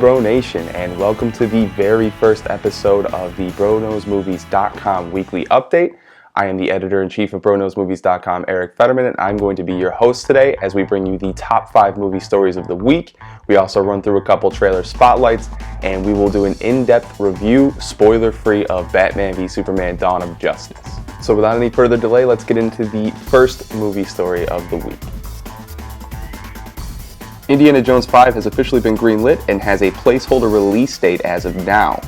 Bro Nation, and welcome to the very first episode of the BroKnowsMovies.com weekly update. I am the editor-in-chief of BroKnowsMovies.com, Eric Fetterman, and I'm going to be your host today as we bring you the top 5 movie stories of the week. We also run through a couple trailer spotlights, and we will do an in-depth review, spoiler-free, of Batman v Superman: Dawn of Justice. So without any further delay, let's get into the first movie story of the week. Indiana Jones 5 has officially been greenlit and has a placeholder release date as of now.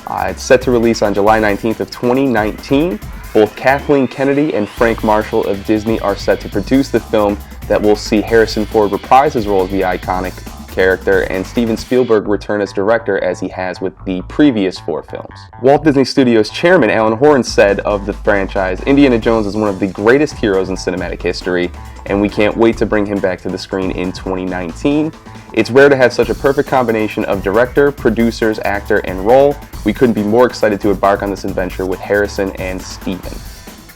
It's set to release on July 19th of 2019. Both Kathleen Kennedy and Frank Marshall of Disney are set to produce the film that will see Harrison Ford reprise his role as the iconic character and Steven Spielberg return as director as he has with the previous 4 films. Walt Disney Studios chairman Alan Horn said of the franchise, "Indiana Jones is one of the greatest heroes in cinematic history, and we can't wait to bring him back to the screen in 2019. It's rare to have such a perfect combination of director, producers, actor, and role. We couldn't be more excited to embark on this adventure with Harrison and Steven."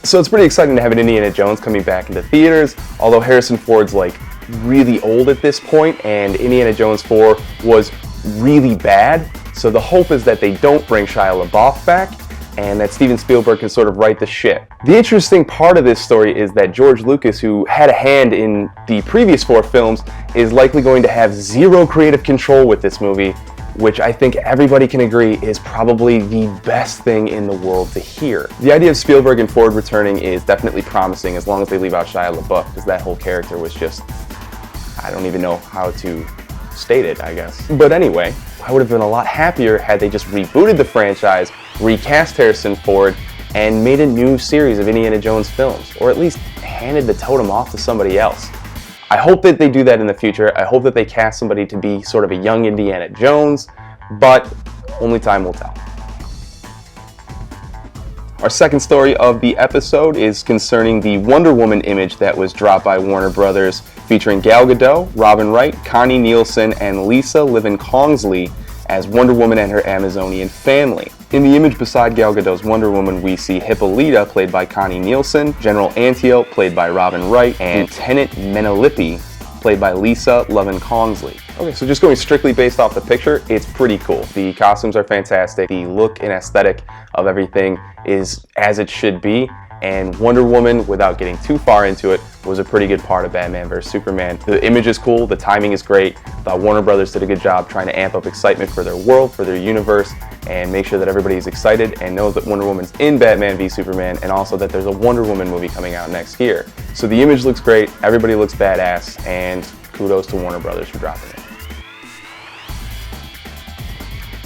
So it's pretty exciting to have an Indiana Jones coming back into theaters, although Harrison Ford's really old at this point, and Indiana Jones 4 was really bad. So the hope is that they don't bring Shia LaBeouf back, and that Steven Spielberg can sort of right the ship. The interesting part of this story is that George Lucas, who had a hand in the previous 4 films, is likely going to have zero creative control with this movie, which I think everybody can agree is probably the best thing in the world to hear. The idea of Spielberg and Ford returning is definitely promising as long as they leave out Shia LaBeouf, because that whole character was just, I don't even know how to state it, I guess. But anyway, I would have been a lot happier had they just rebooted the franchise, recast Harrison Ford, and made a new series of Indiana Jones films, or at least handed the totem off to somebody else. I hope that they do that in the future. I hope that they cast somebody to be sort of a young Indiana Jones, but only time will tell. Our second story of the episode is concerning the Wonder Woman image that was dropped by Warner Brothers, featuring Gal Gadot, Robin Wright, Connie Nielsen, and Lisa Livin-Kongsley as Wonder Woman and her Amazonian family. In the image beside Gal Gadot's Wonder Woman, we see Hippolyta, played by Connie Nielsen, General Antiope, played by Robin Wright, and Lieutenant Menelippe, played by Lisa Livin-Kongsley. Okay, so just going strictly based off the picture, it's pretty cool. The costumes are fantastic. The look and aesthetic of everything is as it should be. And Wonder Woman, without getting too far into it, was a pretty good part of Batman vs Superman. The image is cool, the timing is great. Thought Warner Brothers did a good job trying to amp up excitement for their world, for their universe, and make sure that everybody's excited and knows that Wonder Woman's in Batman v Superman, and also that there's a Wonder Woman movie coming out next year. So the image looks great, everybody looks badass, and kudos to Warner Brothers for dropping it.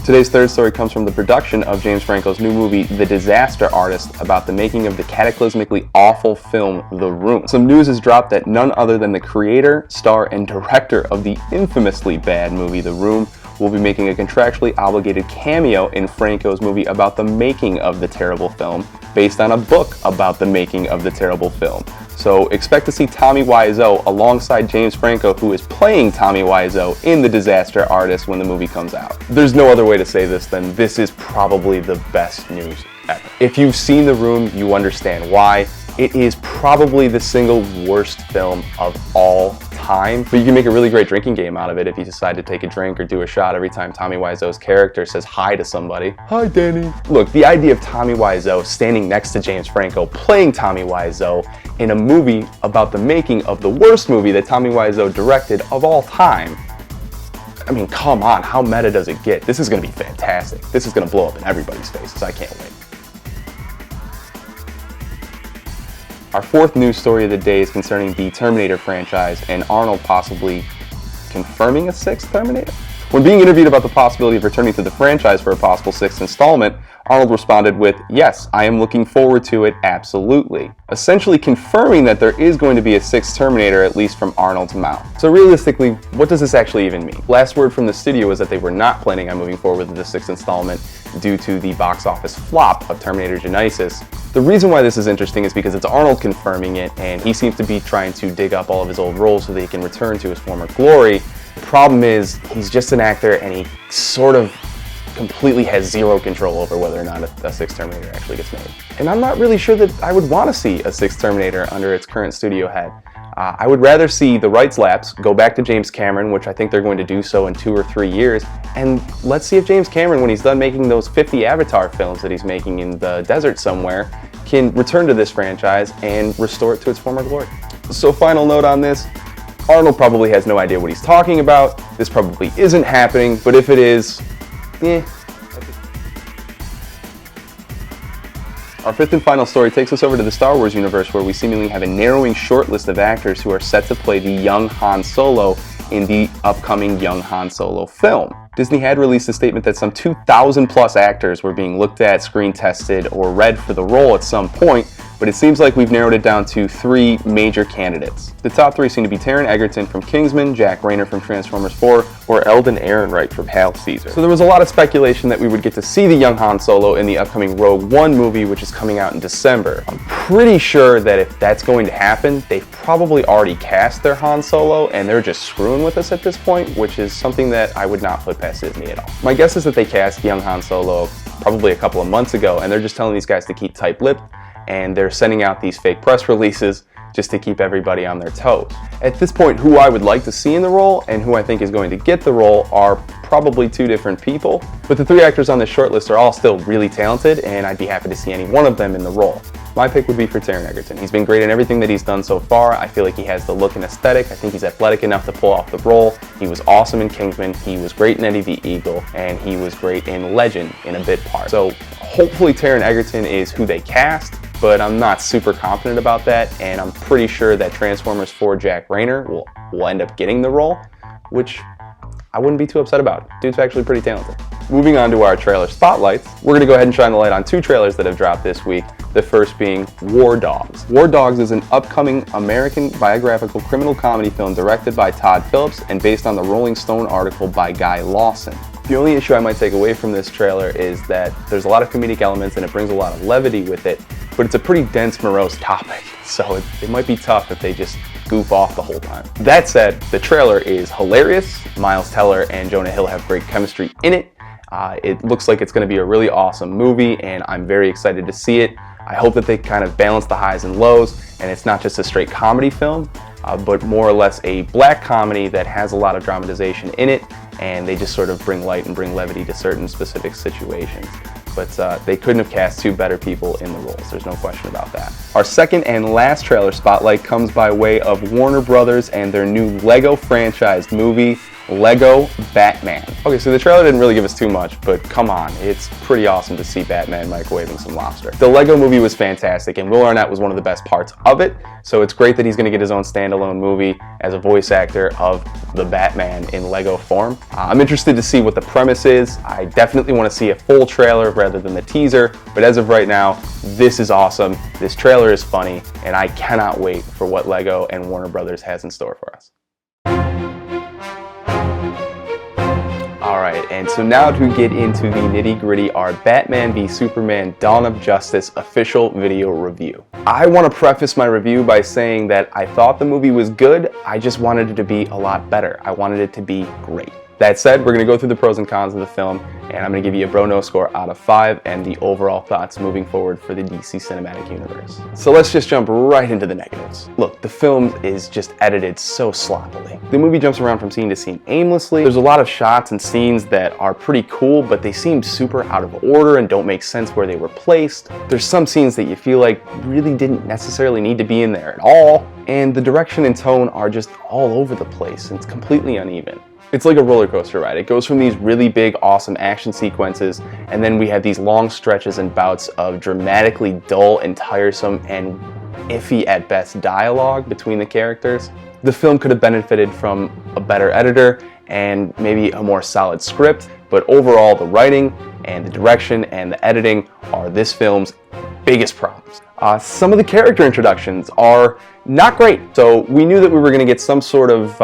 Today's third story comes from the production of James Franco's new movie, The Disaster Artist, about the making of the cataclysmically awful film, The Room. Some news has dropped that none other than the creator, star, and director of the infamously bad movie, The Room, will be making a contractually obligated cameo in Franco's movie about the making of the terrible film, based on a book about the making of the terrible film. So expect to see Tommy Wiseau alongside James Franco, who is playing Tommy Wiseau in The Disaster Artist when the movie comes out. There's no other way to say this than this is probably the best news ever. If you've seen The Room, you understand why. It is probably the single worst film of all time, but you can make a really great drinking game out of it if you decide to take a drink or do a shot every time Tommy Wiseau's character says hi to somebody. Hi, Danny. Look, the idea of Tommy Wiseau standing next to James Franco playing Tommy Wiseau in a movie about the making of the worst movie that Tommy Wiseau directed of all time. I mean, come on, how meta does it get? This is going to be fantastic. This is going to blow up in everybody's faces. I can't wait. Our fourth news story of the day is concerning the Terminator franchise and Arnold possibly confirming a 6th Terminator. When being interviewed about the possibility of returning to the franchise for a possible 6th installment, Arnold responded with, "Yes, I am looking forward to it, absolutely." Essentially confirming that there is going to be a 6th Terminator, at least from Arnold's mouth. So realistically, what does this actually even mean? Last word from the studio was that they were not planning on moving forward with the 6th installment due to the box office flop of Terminator Genisys. The reason why this is interesting is because it's Arnold confirming it, and he seems to be trying to dig up all of his old roles so that he can return to his former glory. The problem is, he's just an actor, and he sort of completely has zero control over whether or not a 6th Terminator actually gets made. And I'm not really sure that I would want to see a 6th Terminator under its current studio head. I would rather see the rights lapse, go back to James Cameron, which I think they're going to do so in 2 or 3 years, and let's see if James Cameron, when he's done making those 50 Avatar films that he's making in the desert somewhere, can return to this franchise and restore it to its former glory. So final note on this, Arnold probably has no idea what he's talking about. This probably isn't happening, but if it is, Our fifth and final story takes us over to the Star Wars universe, where we seemingly have a narrowing shortlist of actors who are set to play the young Han Solo in the upcoming young Han Solo film. Disney had released a statement that some 2,000 plus actors were being looked at, screen tested, or read for the role at some point, but it seems like we've narrowed it down to 3 major candidates. The top 3 seem to be Taron Egerton from Kingsman, Jack Reynor from Transformers 4, or Eldon Ehrenreich from Hail Caesar. So there was a lot of speculation that we would get to see the young Han Solo in the upcoming Rogue One movie, which is coming out in December. I'm pretty sure that if that's going to happen, they've probably already cast their Han Solo, and they're just screwing with us at this point, which is something that I would not put past Disney at all. My guess is that they cast young Han Solo probably a couple of months ago, and they're just telling these guys to keep tight-lipped, and they're sending out these fake press releases just to keep everybody on their toes. At this point, who I would like to see in the role and who I think is going to get the role are probably 2 different people, but the 3 actors on this shortlist are all still really talented, and I'd be happy to see any one of them in the role. My pick would be for Taron Egerton. He's been great in everything that he's done so far. I feel like he has the look and aesthetic. I think he's athletic enough to pull off the role. He was awesome in Kingsman. He was great in Eddie the Eagle, and he was great in Legend in a bit part. So hopefully Taron Egerton is who they cast, but I'm not super confident about that, and I'm pretty sure that Transformers 4 Jack Reynor will end up getting the role, which I wouldn't be too upset about. Dude's actually pretty talented. Moving on to our trailer spotlights, we're going to go ahead and shine the light on 2 trailers that have dropped this week. The first being War Dogs. War Dogs is an upcoming American biographical criminal comedy film directed by Todd Phillips and based on the Rolling Stone article by Guy Lawson. The only issue I might take away from this trailer is that there's a lot of comedic elements and it brings a lot of levity with it, but it's a pretty dense, morose topic, so it might be tough if they just goof off the whole time. That said, the trailer is hilarious. Miles Teller and Jonah Hill have great chemistry in it. It looks like it's going to be a really awesome movie, and I'm very excited to see it. I hope that they kind of balance the highs and lows, and it's not just a straight comedy film, but more or less a black comedy that has a lot of dramatization in it, and they just sort of bring light and bring levity to certain specific situations. But they couldn't have cast 2 better people in the roles, there's no question about that. Our second and last trailer spotlight comes by way of Warner Brothers and their new Lego franchised movie, Lego Batman. Okay, so the trailer didn't really give us too much, but come on, it's pretty awesome to see Batman microwaving some lobster. The Lego movie was fantastic, and Will Arnett was one of the best parts of it, so it's great that he's going to get his own standalone movie as a voice actor of the Batman in Lego form. I'm interested to see what the premise is. I definitely want to see a full trailer rather than the teaser, but as of right now, this is awesome. This trailer is funny, and I cannot wait for what Lego and Warner Brothers has in store for us. Alright, and so now to get into the nitty-gritty, our Batman v Superman Dawn of Justice official video review. I want to preface my review by saying that I thought the movie was good, I just wanted it to be a lot better. I wanted it to be great. That said, we're going to go through the pros and cons of the film, and I'm going to give you a Bro-No score out of 5 and the overall thoughts moving forward for the DC Cinematic Universe. So let's just jump right into the negatives. Look, the film is just edited so sloppily. The movie jumps around from scene to scene aimlessly. There's a lot of shots and scenes that are pretty cool, but they seem super out of order and don't make sense where they were placed. There's some scenes that you feel like really didn't necessarily need to be in there at all, and the direction and tone are just all over the place, and it's completely uneven. It's like a roller coaster ride. It goes from these really big, awesome action sequences, and then we have these long stretches and bouts of dramatically dull and tiresome and iffy at best dialogue between the characters. The film could have benefited from a better editor and maybe a more solid script, but overall the writing and the direction and the editing are this film's biggest problems. Some of the character introductions are not great, so we knew that we were going to get some sort of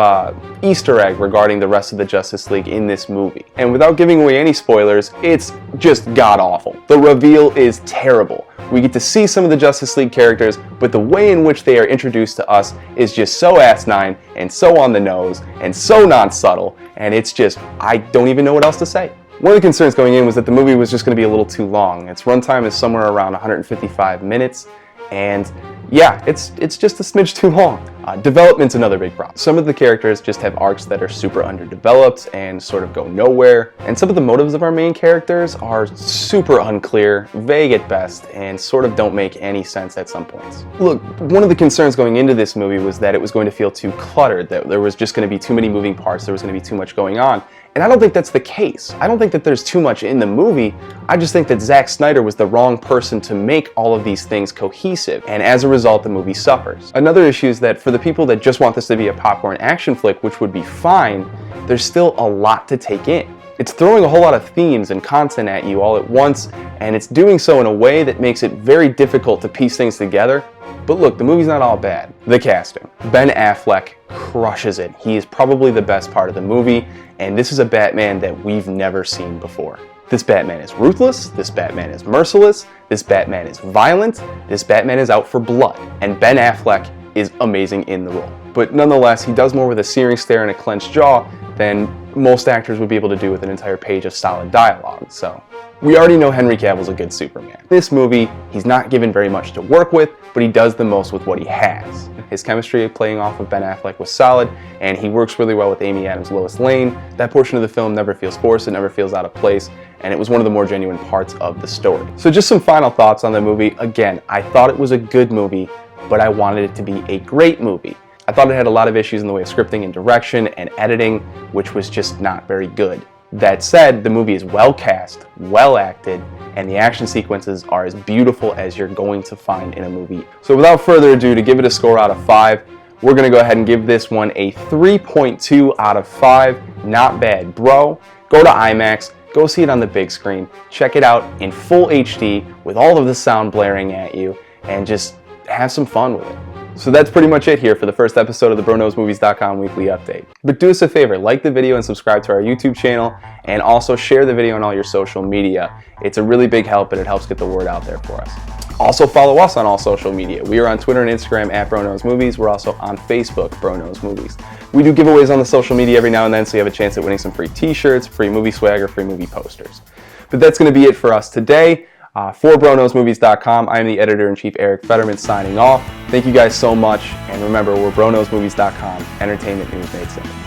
Easter egg regarding the rest of the Justice League in this movie. And without giving away any spoilers, it's just god-awful. The reveal is terrible. We get to see some of the Justice League characters, but the way in which they are introduced to us is just so asinine and so on the nose and so non-subtle, and it's just, I don't even know what else to say. One of the concerns going in was that the movie was just going to be a little too long. Its runtime is somewhere around 155 minutes, and Yeah, it's just a smidge too long. Development's another big problem. Some of the characters just have arcs that are super underdeveloped and sort of go nowhere, and some of the motives of our main characters are super unclear, vague at best, and sort of don't make any sense at some points. Look, one of the concerns going into this movie was that it was going to feel too cluttered, that there was just going to be too many moving parts, there was going to be too much going on. And I don't think that's the case. I don't think that there's too much in the movie. I just think that Zack Snyder was the wrong person to make all of these things cohesive, and as a result, the movie suffers. Another issue is that for the people that just want this to be a popcorn action flick, which would be fine, there's still a lot to take in. It's throwing a whole lot of themes and content at you all at once, and it's doing so in a way that makes it very difficult to piece things together. But look, the movie's not all bad. The casting. Ben Affleck crushes it. He is probably the best part of the movie, and this is a Batman that we've never seen before. This Batman is ruthless, this Batman is merciless, this Batman is violent, this Batman is out for blood, and Ben Affleck is amazing in the role. But nonetheless, he does more with a searing stare and a clenched jaw than most actors would be able to do with an entire page of solid dialogue, so we already know Henry Cavill's a good Superman. This movie, he's not given very much to work with, but he does the most with what he has. His chemistry playing off of Ben Affleck was solid, and he works really well with Amy Adams' Lois Lane. That portion of the film never feels forced, it never feels out of place, and it was one of the more genuine parts of the story. So just some final thoughts on the movie. Again, I thought it was a good movie, but I wanted it to be a great movie. I thought it had a lot of issues in the way of scripting and direction and editing, which was just not very good. That said, the movie is well cast, well acted, and the action sequences are as beautiful as you're going to find in a movie. So without further ado, to give it a score out of 5, we're going to go ahead and give this one a 3.2 out of 5. Not bad, bro. Go to IMAX, go see it on the big screen, check it out in full HD with all of the sound blaring at you, and just have some fun with it. So that's pretty much it here for the first episode of the BroKnowsMovies.com weekly update. But do us a favor, like the video and subscribe to our YouTube channel, and also share the video on all your social media. It's a really big help, and it helps get the word out there for us. Also follow us on all social media. We are on Twitter and Instagram at BroKnowsMovies. We're also on Facebook, BroKnowsMovies. We do giveaways on the social media every now and then, so you have a chance at winning some free t-shirts, free movie swag, or free movie posters. But that's going to be it for us today. For BroKnowsMovies.com, I am the Editor-in-Chief, Eric Fetterman, signing off. Thank you guys so much, and remember, we're BroKnowsMovies.com, entertainment news made simple.